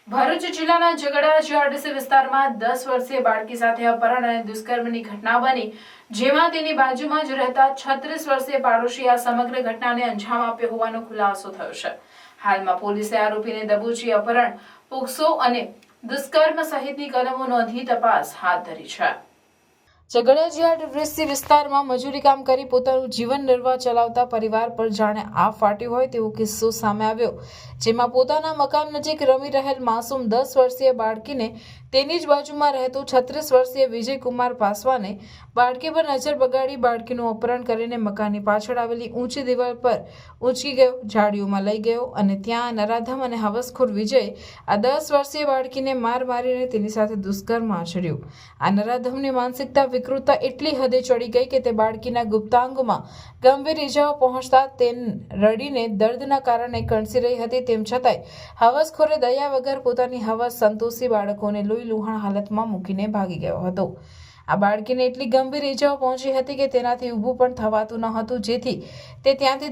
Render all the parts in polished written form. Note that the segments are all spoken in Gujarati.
ભરૂચ જિલ્લાના ઝઘડા જીઆરડીસી વિસ્તારમાં 10 વર્ષીય બાળકી સાથે અપહરણ અને દુષ્કર્મની ઘટના બની, જેમાં તેની બાજુમાં જ રહેતા 36 વર્ષીય પાડોશી આ સમગ્ર ઘટનાને અંજામ આપ્યો હોવાનો ખુલાસો થયો છે. હાલમાં પોલીસે આરોપીને દબોચી અપહરણ, પોક્સો અને દુષ્કર્મ સહિતની કલમો નોંધી તપાસ હાથ ધરી છે. ઝઘડા જીઆરડીસી વિસ્તારમાં મજૂરી કામ કરી પોતાનું જીવન નિર્વાહ ચલાવતા પરિવાર પર જાણે આગ ફાટ્યું હોય તેવો કિસ્સો સામે આવ્યો, જેમાં પોતાના મકાન નજીક રમી રહેલ માસૂમ 10 વર્ષીય બાળકીને તેની જ બાજુમાં રહેતો 36 વર્ષીય વિજયકુમાર પાસવાને બાળકી પર નજર બગાડી બાળકીનું અપહરણ કરીને મકાનની પાછળ આવેલી ઊંચી દિવાલ પર ઊંચકી ગયો, ઝાડીઓમાં લઈ ગયો અને ત્યાં નરાધમ અને હવસખોર વિજય આ 10 વર્ષીય બાળકીને માર મારીને તેની સાથે દુષ્કર્મ આચર્યું. આ નરાધમની માનસિકતા વિકૃતતા એટલી હદે ચડી ગઈ કે તે બાળકીના ગુપ્તાંગમાં ગંભીર ઇજાઓ પહોંચતા તે રડીને દર્દના કારણે કણસી રહી હતી. તેમ છતાંય હવસખોરે દયા વગર પોતાની હવસ સંતોષી બાળકોને લોહી લુહાણ હાલતમાં મૂકીને ભાગી ગયો હતો. આ બાળકીને એટલી ગંભીર ઇજાઓ પહોંચી હતી કે તેનાથી ઊભું પણ થવાતું ન હતું, જેથી તે ત્યાંથી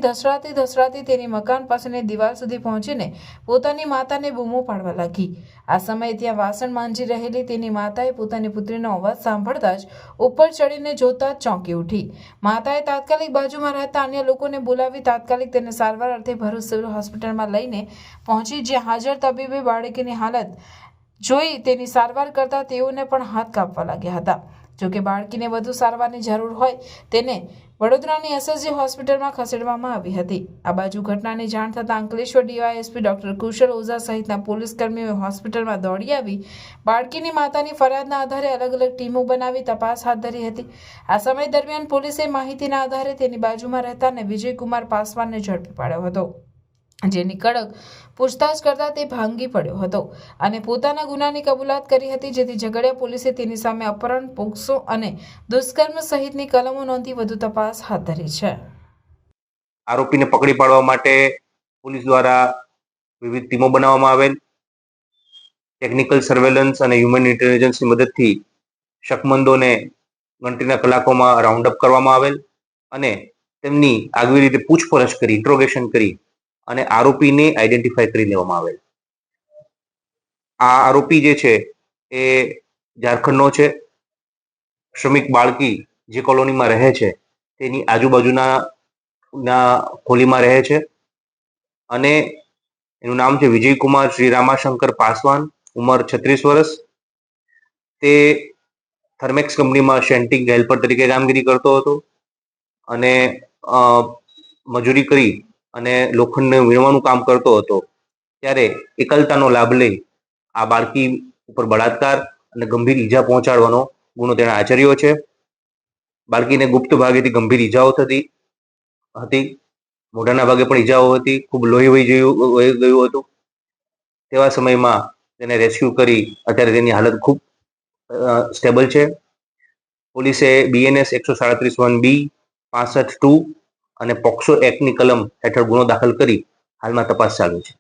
ધસડાતી તેની મકાન પાસેની દિવાલ સુધી પહોંચીને પોતાની માતાને બૂમો પાડવા લાગી. આ સમયે ત્યાં વાસણ માંજી રહેલી તેની માતાએ પોતાની પુત્રીનો અવાજ સાંભળતા જ ઉપર ચડીને જોતા જ ચોંકી ઉઠી. માતાએ તાત્કાલિક બાજુમાં રહેતા અન્ય લોકોને બોલાવી તાત્કાલિક તેને સારવાર અર્થે ભરૂચ સિવિલ હોસ્પિટલમાં લઈને પહોંચી, જ્યાં હાજર તબીબે બાળકીની હાલત જોઈ તેની સારવાર કરતા તેઓને પણ હાથ કાપવા લાગ્યા હતા. જોકે બાળકીને વધુ સારવારની જરૂર હોય તેને વડોદરાની એસએસજી હોસ્પિટલમાં ખસેડવામાં આવી હતી. આ બાજુ ઘટનાની જાણ થતાં અંકલેશ્વર ડીવાયએસપી ડોક્ટર કુશલ ઓઝા સહિતના પોલીસ કર્મીઓ હોસ્પિટલમાં દોડી આવી બાળકીની માતાની ફરિયાદના આધારે અલગ અલગ ટીમો બનાવી તપાસ હાથ ધરી હતી. આ સમય દરમિયાન પોલીસે માહિતીના આધારે તેની બાજુમાં રહેતા અને વિજયકુમાર પાસવાનને ઝડપી પાડ્યો હતો, જેની કડક પૂછતાછ કરતા તે ભાંગી પડ્યો હતો અને પોતાના ગુનાની કબૂલાત કરી હતી, જેથી ઝઘડિયા પોલીસે તેની સામે અપહરણ, પોક્સો અને દુષ્કર્મ સહિતની કલમો નોંધી વધુ તપાસ હાથ ધરી છે. આરોપીને પકડી પાડવા માટે પોલીસ દ્વારા વિવિધ ટીમો બનાવવામાં આવેલ. ટેકનિકલ સર્વેલન્સ અને હ્યુમન ઇન્ટેલિજન્સની મદદથી શકમંદોને ગણતરીના કલાકોમાં રાઉન્ડ અપ કરવામાં આવેલ અને તેમની આગવી રીતે પૂછપરછ કરી, ઇન્ટ્રોગેશન કરી અને આરોપીને આઈડેન્ટિફાઈ કરી લેવામાં આવેલ. આ આરોપી જે છે એ ઝારખંડનો છે. શ્રમિક બાળકી જે કોલોનીમાં રહે છે તેની આજુબાજુના હોલીમાં રહે છે અને એનું નામ છે વિજયકુમાર શ્રી રામાશંકર પાસવાન, ઉંમર 36 વર્ષ. તે થર્મેક્સ કંપનીમાં શેન્ટિંગ હેલ્પર તરીકે કામગીરી કરતો હતો અને મજૂરી કરી અને લોખંડને વીણવાનું કામ કરતો હતો. ત્યારે એકલતાનો લાભ લઈ આ બાળકી ઉપર બળાત્કાર અને ગંભીર ઈજા પહોંચાડવાનો ગુનો તેણે આચર્યો છે. બાળકીને ગુપ્ત ભાગેથી ગંભીર ઈજાઓ થતી હતી, મોઢાના ભાગે પણ ઈજાઓ હતી, ખૂબ લોહી વહી ગયું હતું. તેવા સમયમાં તેને રેસ્ક્યુ કરી અત્યારે તેની હાલત ખૂબ સ્ટેબલ છે. પોલીસે BNS 137(1)B, 65(2) અને પોક્સો એક્ટની કલમ હેઠળ ગુનો દાખલ કરી હાલમાં તપાસ ચાલુ છે.